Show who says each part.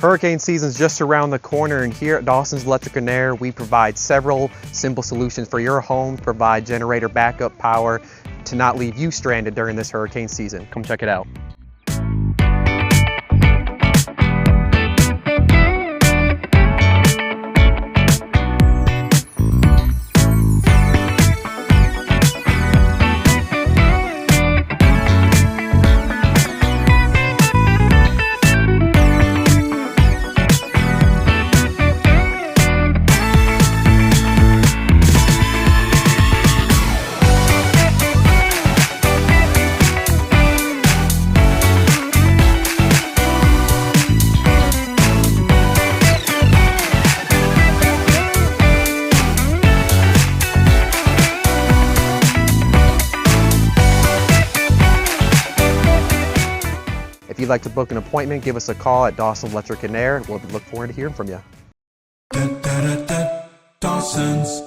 Speaker 1: Hurricane season's just around the corner, and here at Dawson's Electric and Air, we provide several simple solutions for your home to provide generator backup power to not leave you stranded during this hurricane season. Come check it out. If you'd like to book an appointment, give us a call at Dawson Electric and Air. We'll look forward to hearing from you.
Speaker 2: Dawson's